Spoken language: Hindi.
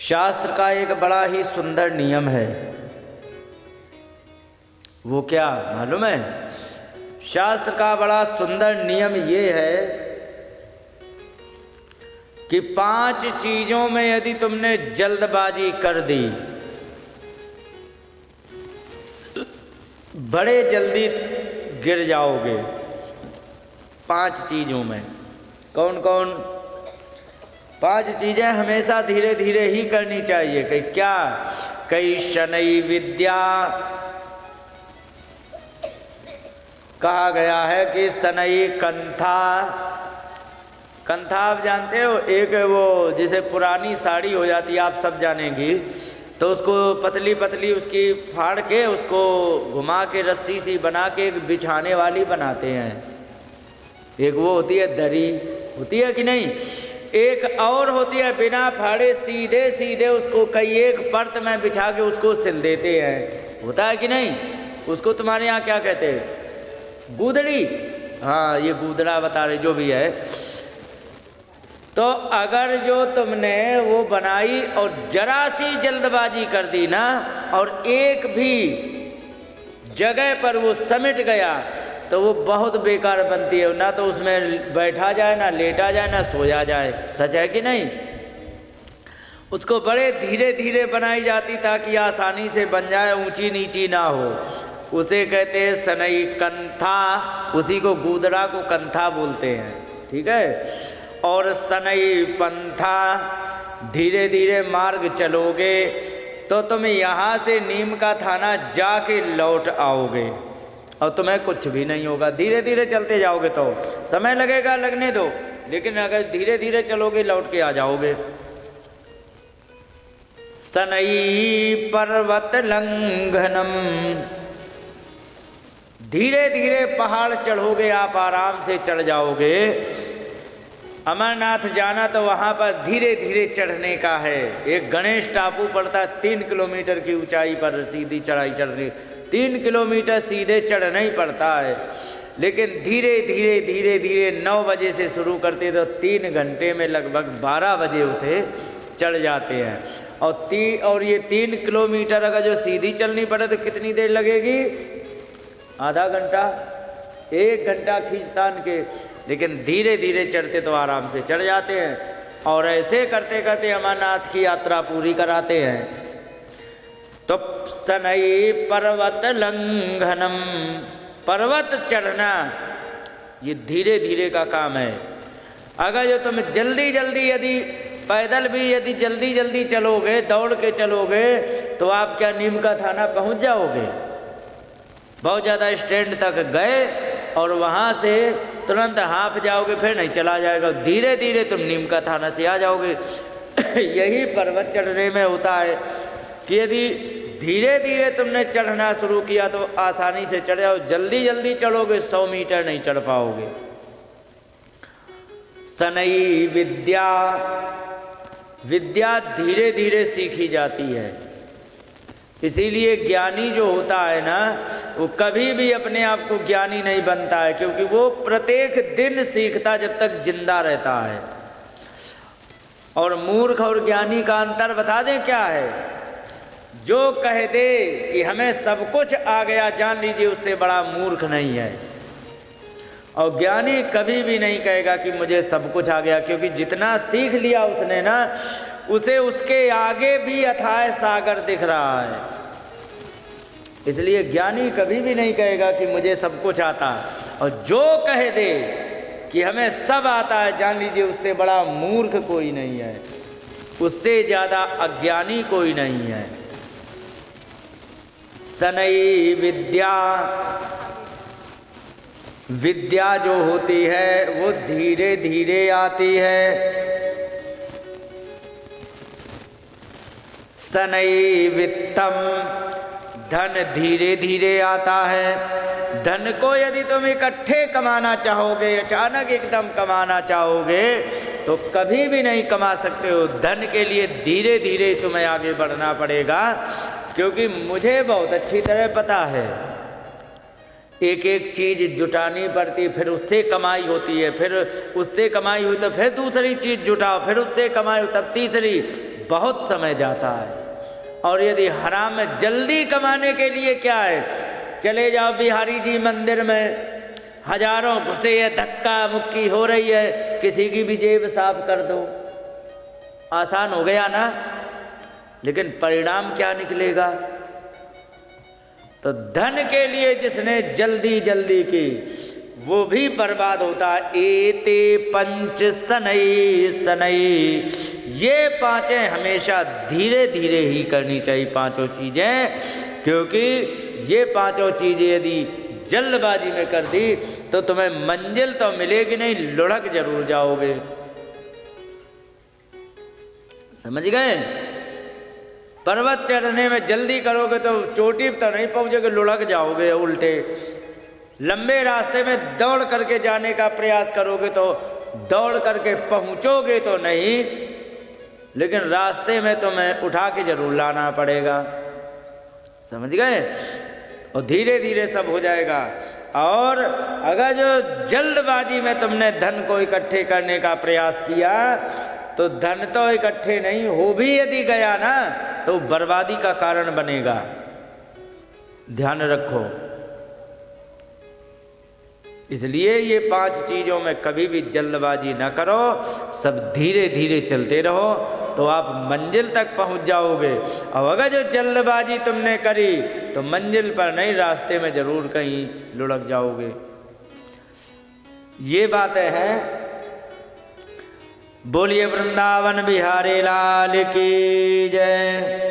शास्त्र का एक बड़ा ही सुंदर नियम है। वो क्या मालूम है? शास्त्र का बड़ा सुंदर नियम ये है कि 5 चीजों में यदि तुमने जल्दबाजी कर दी, बड़े जल्दी गिर जाओगे। 5 चीजों में कौन कौन? 5 चीजें हमेशा धीरे धीरे ही करनी चाहिए। कई क्या? कई शनै विद्या कहा गया है कि शनै कंथा। कंथा आप जानते हो, एक वो जिसे पुरानी साड़ी हो जाती है, आप सब जानेंगी, तो उसको पतली पतली उसकी फाड़ के उसको घुमा के रस्सी सी बना के एक बिछाने वाली बनाते हैं। एक वो होती है दरी, होती है कि नहीं? एक और होती है बिना फाड़े सीधे सीधे उसको कई एक परत में बिछा के उसको सिल देते हैं। होता है कि नहीं? उसको तुम्हारे यहाँ क्या कहते हैं? गूदड़ी। हाँ, ये गूदड़ा बता रहे, जो भी है। तो अगर जो तुमने वो बनाई और जरा सी जल्दबाजी कर दी ना, और एक भी जगह पर वो समिट गया, तो वो बहुत बेकार बनती है। ना तो उसमें बैठा जाए, ना लेटा जाए, ना सोया जाए। सच है कि नहीं? उसको बड़े धीरे धीरे बनाई जाती ताकि आसानी से बन जाए, ऊंची नीची ना हो। उसे कहते हैं शनै कंथा। उसी को गूदड़ा को कंथा बोलते हैं, ठीक है। और शनै पंथा, धीरे धीरे मार्ग चलोगे तो तुम यहाँ से नीम का थाना जाके लौट आओगे और तुम्हें कुछ भी नहीं होगा। धीरे धीरे चलते जाओगे तो समय लगेगा, लगने दो, लेकिन अगर धीरे धीरे चलोगे लौट के आ जाओगे। शनै पर्वत लंघनम, धीरे धीरे पहाड़ चढ़ोगे, आप आराम से चढ़ जाओगे। अमरनाथ जाना तो वहाँ पर धीरे धीरे चढ़ने का है। एक गणेश टापू पड़ता 3 किलोमीटर की ऊंचाई पर सीधी चढ़ाई चढ़नी, 3 किलोमीटर सीधे चढ़ना ही पड़ता है। लेकिन धीरे धीरे धीरे धीरे 9 बजे से शुरू करते तो 3 घंटे में लगभग 12 बजे उसे चढ़ जाते हैं। और ये 3 किलोमीटर अगर जो सीधी चलनी पड़े तो कितनी देर लगेगी? आधा घंटा, 1 घंटा खींचतान के। लेकिन धीरे धीरे चढ़ते तो आराम से चढ़ जाते हैं। और ऐसे करते करते अमरनाथ की यात्रा पूरी कराते हैं। तो शनै पर्वत लंघनम, पर्वत चढ़ना ये धीरे धीरे का काम है। अगर जो तुम जल्दी जल्दी यदि पैदल भी यदि जल्दी जल्दी चलोगे, दौड़ के चलोगे, तो आप क्या नीम का थाना पहुंच जाओगे? बहुत ज़्यादा स्टैंड तक गए और वहाँ से तुरंत हाफ जाओगे, फिर नहीं चला जाएगा। धीरे धीरे तुम नीम का थाना से आ जाओगे। यही पर्वत चढ़ने में होता है कि यदि धीरे धीरे तुमने चढ़ना शुरू किया तो आसानी से चढ़ जाओ। जल्दी जल्दी चढ़ोगे 100 मीटर नहीं चढ़ पाओगे। शनै विद्या, विद्या धीरे धीरे सीखी जाती है। इसीलिए ज्ञानी जो होता है ना, वो कभी भी अपने आप को ज्ञानी नहीं बनता है, क्योंकि वो प्रत्येक दिन सीखता जब तक जिंदा रहता है। और मूर्ख और ज्ञानी का अंतर बता दें क्या है? जो कह दे कि हमें सब कुछ आ गया, जान लीजिए उससे बड़ा मूर्ख नहीं है। और ज्ञानी कभी भी नहीं कहेगा कि मुझे सब कुछ आ गया, क्योंकि जितना सीख लिया उसने ना, उसे उसके आगे भी अथाह सागर दिख रहा है। इसलिए ज्ञानी कभी भी नहीं कहेगा कि मुझे सब कुछ आता। और जो कह दे कि हमें सब आता है, जान लीजिए उससे बड़ा मूर्ख कोई नहीं है, उससे ज़्यादा अज्ञानी कोई नहीं है। शनै विद्या, विद्या जो होती है वो धीरे धीरे आती है। शनै वित्तम, धन धीरे धीरे आता है। धन को यदि तुम इकट्ठे कमाना चाहोगे, अचानक एकदम कमाना चाहोगे, तो कभी भी नहीं कमा सकते हो। धन के लिए धीरे धीरे तुम्हें आगे बढ़ना पड़ेगा, क्योंकि मुझे बहुत अच्छी तरह पता है एक एक चीज़ जुटानी पड़ती, फिर उससे कमाई होती है, फिर उससे कमाई हुई तो फिर दूसरी चीज़ जुटाओ, फिर उससे कमाई, तब तीसरी। बहुत समय जाता है। और यदि हराम में जल्दी कमाने के लिए क्या है, चले जाओ बिहारी जी मंदिर में, हजारों घुसे है, धक्का मुक्की हो रही है, किसी की भी जेब साफ कर दो, आसान हो गया ना। लेकिन परिणाम क्या निकलेगा? तो धन के लिए जिसने जल्दी जल्दी की वो भी बर्बाद होता है। एते पंच सनई सनई, ये पांचें हमेशा धीरे धीरे ही करनी चाहिए, पांचों चीजें, क्योंकि ये पांचों चीजें यदि जल्दबाजी में कर दी तो तुम्हें मंजिल तो मिलेगी नहीं, लुढ़क जरूर जाओगे। समझ गए? पर्वत चढ़ने में जल्दी करोगे तो चोटी तो नहीं पहुंचोगे, लुढ़क जाओगे उल्टे। लंबे रास्ते में दौड़ करके जाने का प्रयास करोगे तो दौड़ करके पहुंचोगे तो नहीं, लेकिन रास्ते में तुम्हें उठा के जरूर लाना पड़ेगा। समझ गए? और धीरे धीरे सब हो जाएगा। और अगर जो जल्दबाजी में तुमने धन को इकट्ठे करने का प्रयास किया तो धन तो इकट्ठे नहीं हो भी यदि गया ना तो बर्बादी का कारण बनेगा। ध्यान रखो। इसलिए ये 5 चीजों में कभी भी जल्दबाजी ना करो, सब धीरे धीरे चलते रहो तो आप मंजिल तक पहुंच जाओगे। और अगर जो जल्दबाजी तुमने करी तो मंजिल पर नहीं, रास्ते में जरूर कहीं लुढ़क जाओगे। ये बातें हैं। बोलिए वृंदावन बिहारी लाल की जय।